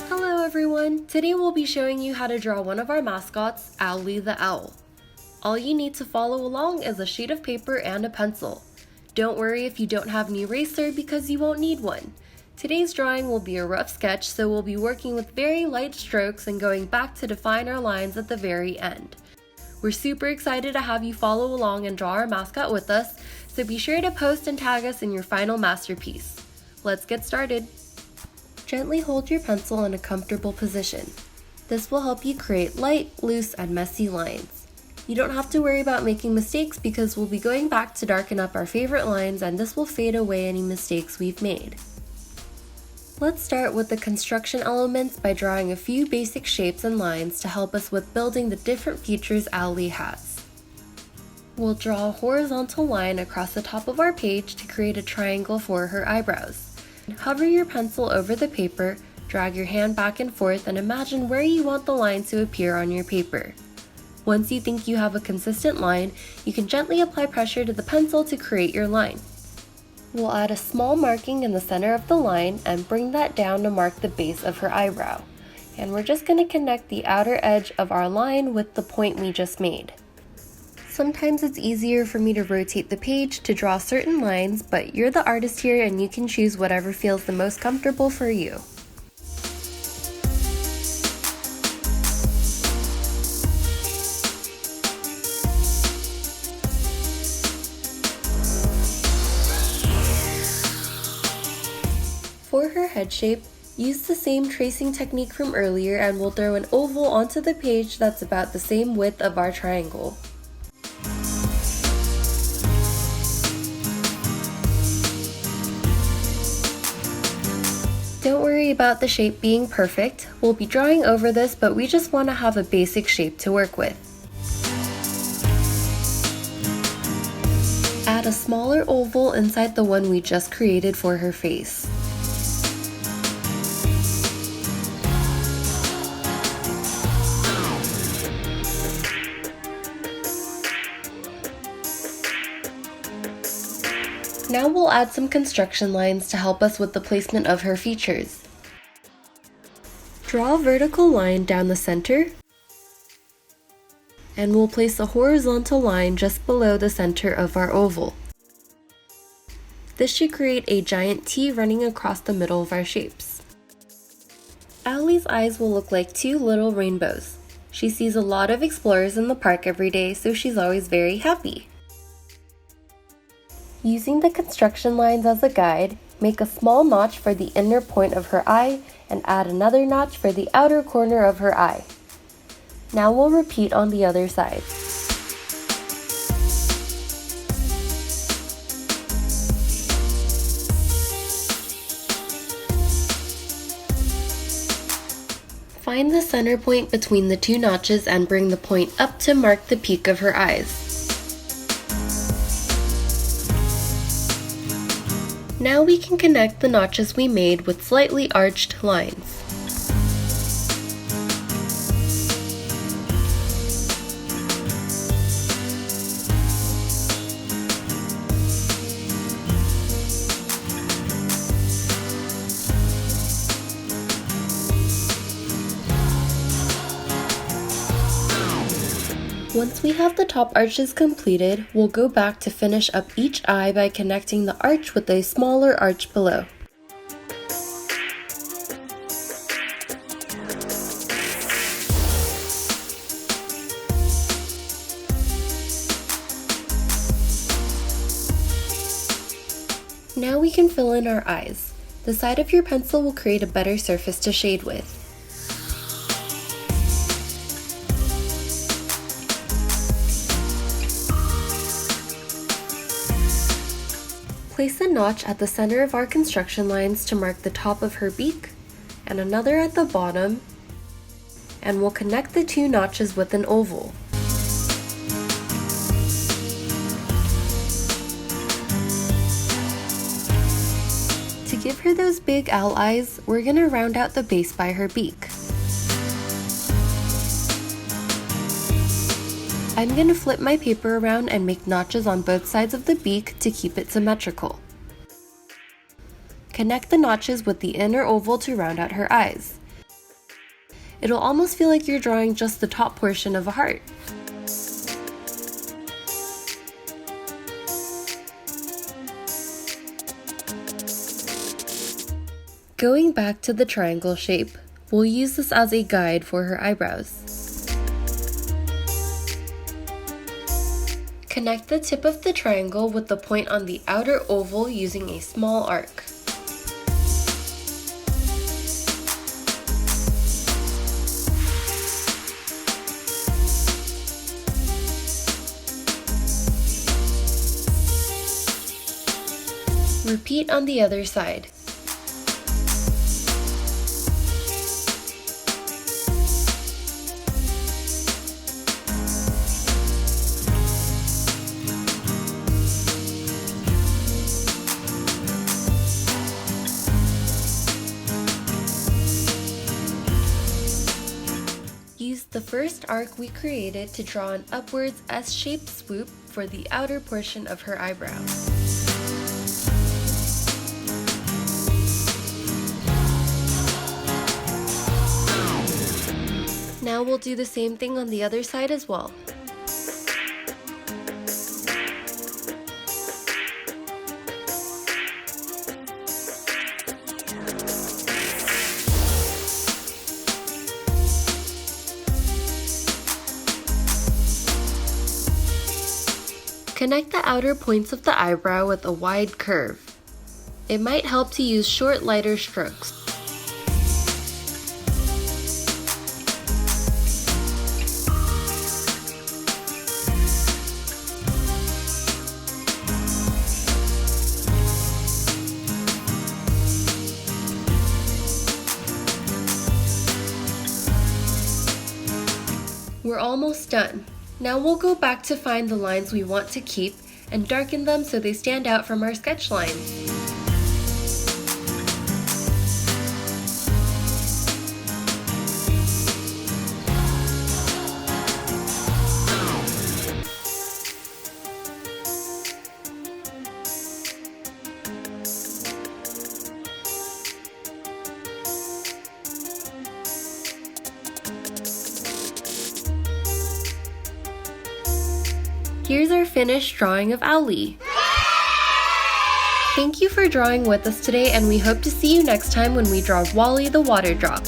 Hello everyone! Today we'll be showing you how to draw one of our mascots, Owlie the owl. All you need to follow along is a sheet of paper and a pencil. Don't worry if you don't have an eraser because you won't need one. Today's drawing will be a rough sketch, so we'll be working with very light strokes and going back to define our lines at the very end. We're super excited to have you follow along and draw our mascot with us, so be sure to post and tag us in your final masterpiece. Let's get started. Gently hold your pencil in a comfortable position. This will help you create light, loose, and messy lines. You don't have to worry about making mistakes because we'll be going back to darken up our favorite lines, and this will fade away any mistakes we've made. Let's start with the construction elements by drawing a few basic shapes and lines to help us with building the different features Owlie has. We'll draw a horizontal line across the top of our page to create a triangle for her eyebrows. Hover your pencil over the paper, drag your hand back and forth, and imagine where you want the line to appear on your paper. Once you think you have a consistent line, you can gently apply pressure to the pencil to create your line. We'll add a small marking in the center of the line and bring that down to mark the base of her eyebrow. And we're just going to connect the outer edge of our line with the point we just made. Sometimes it's easier for me to rotate the page to draw certain lines, but you're the artist here and you can choose whatever feels the most comfortable for you. For her head shape, use the same tracing technique from earlier and we'll throw an oval onto the page that's about the same width of our triangle. Don't worry about the shape being perfect. We'll be drawing over this, but we just want to have a basic shape to work with. Add a smaller oval inside the one we just created for her face. Now we'll add some construction lines to help us with the placement of her features. Draw a vertical line down the center, and we'll place a horizontal line just below the center of our oval. This should create a giant T running across the middle of our shapes. Owlie's eyes will look like two little rainbows. She sees a lot of explorers in the park every day, so she's always very happy. Using the construction lines as a guide, make a small notch for the inner point of her eye and add another notch for the outer corner of her eye. Now we'll repeat on the other side. Find the center point between the two notches and bring the point up to mark the peak of her eyes. Now we can connect the notches we made with slightly arched lines. Once we have the top arches completed, we'll go back to finish up each eye by connecting the arch with a smaller arch below. Now we can fill in our eyes. The side of your pencil will create a better surface to shade with. Place a notch at the center of our construction lines to mark the top of her beak, and another at the bottom, and we'll connect the two notches with an oval. To give her those big owl eyes, we're going to round out the base by her beak. I'm going to flip my paper around and make notches on both sides of the beak to keep it symmetrical. connect the notches with the inner oval to round out her eyes. It'll almost feel like you're drawing just the top portion of a heart. Going back to the triangle shape, we'll use this as a guide for her eyebrows. Connect the tip of the triangle with the point on the outer oval using a small arc. Repeat on the other side. Use the first arc we created to draw an upwards S-shaped swoop for the outer portion of her eyebrow. Now we'll do the same thing on the other side as well. Connect the outer points of the eyebrow with a wide curve. It might help to use short, lighter strokes. We're almost done. Now we'll go back to find the lines we want to keep and darken them so they stand out from our sketch lines. Here's our finished drawing of Owlie. Thank you for drawing with us today, and we hope to see you next time when we draw Wally the water drop.